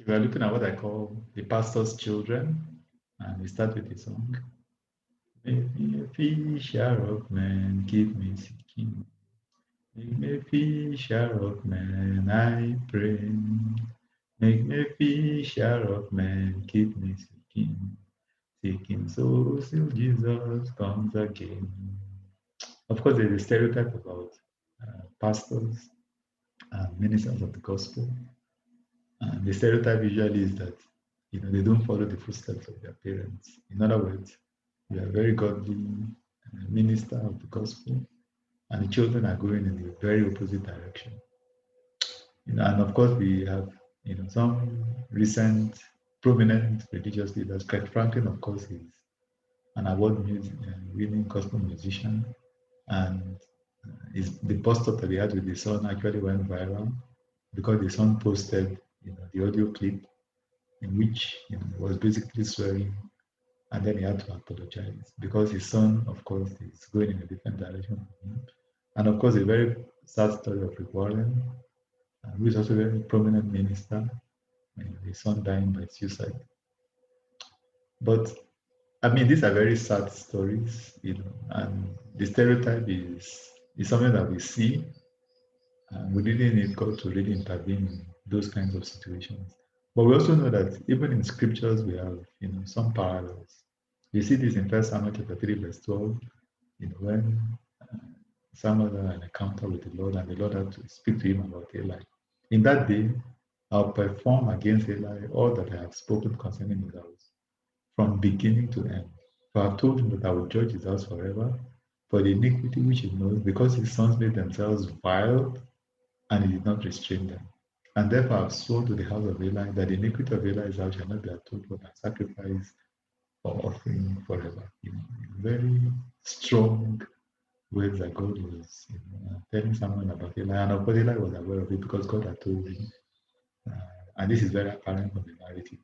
We are looking at what I call the pastor's children, and we start with the song. Make me a fisher of men, keep me seeking. Make me a fisher of men, I pray. Make me a fisher of men, keep me seeking. Seeking souls till Jesus comes again. Of course, there's a stereotype about pastors and ministers of the gospel. And the stereotype usually is that they don't follow the footsteps of their parents. In other words, you are a very godly minister of the gospel, and the children are going in the very opposite direction. And of course, we have some recent prominent religious leaders. Kirk Franklin, of course, is an award-winning gospel musician, and the post that he had with his son actually went viral because the son posted the audio clip in which he was basically swearing, and then he had to apologize because his son, of course, is going in a different direction from him. And of course, a very sad story of Rick Warren, who is also a very prominent minister, his son dying by suicide. But I mean, these are very sad stories, and the stereotype is something that we see, and we really need God to really intervene in those kinds of situations. But we also know that even in scriptures, we have some parallels. You see this in 1 Samuel chapter 3, verse 12, when Samuel had an encounter with the Lord, and the Lord had to speak to him about Eli. In that day, I'll perform against Eli all that I have spoken concerning his house, from beginning to end. For I have told him that I will judge his house forever for the iniquity which he knows, because his sons made themselves vile, and he did not restrain them. And therefore I have sworn to the house of Eli that the iniquity of Eli's house shall not be atoned for by sacrifice or offering forever. Very strong words that God was telling someone about Eli. And of course, Eli was aware of it because God had told him. And this is very apparent from the narrative.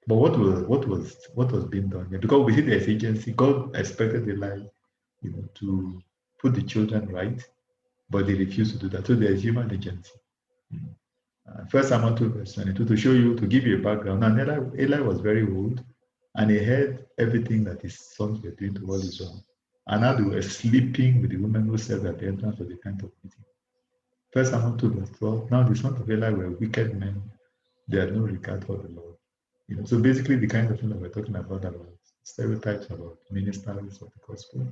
But what was being done here? Because we see the agency, God expected Eli, to put the children right, but they refused to do that. So there's human agency. First Samuel 2, verse 22, to give you a background. And Eli was very old, and he heard everything that his sons were doing to all Israel. And now they were sleeping with the women who served at the entrance of the tent of meeting. First Samuel 2, verse 12. Now the sons of Eli were wicked men. They had no regard for the Lord. So basically the kind of thing that we're talking about stereotypes about ministers of the gospel.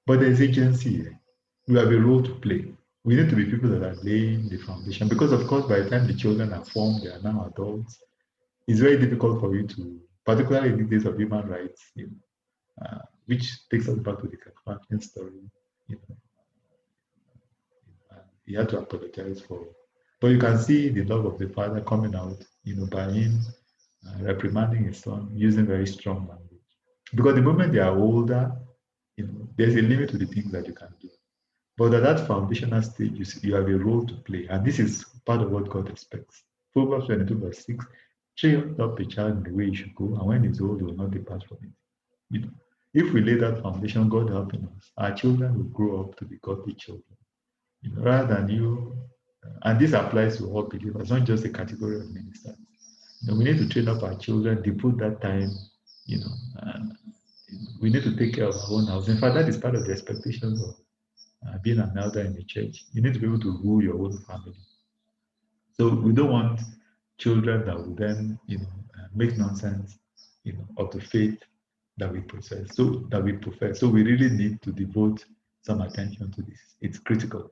But there's agency here. We have a role to play. We need to be people that are laying the foundation, because of course by the time the children are formed, they are now adults. It's very difficult for you to, particularly in the days of human rights, which takes us back to the Franklin story. He had to apologize for. But you can see the love of the father coming out, by him reprimanding his son using very strong language. Because the moment they are older, there's a limit to the things that you can do. But at that foundational stage, you have a role to play. And this is part of what God expects. Proverbs 22, verse 6, train up a child in the way he should go, and when he's old, he will not depart from it. If we lay that foundation, God helping us, our children will grow up to be godly children. Rather than you, and this applies to all believers, not just the category of ministers. We need to train up our children, devote that time, we need to take care of our own house. In fact, that is part of the expectations of being an elder in the church. You need to be able to rule your own family. So we don't want children that will then, make nonsense, of the faith that we profess. So we really need to devote some attention to this. It's critical.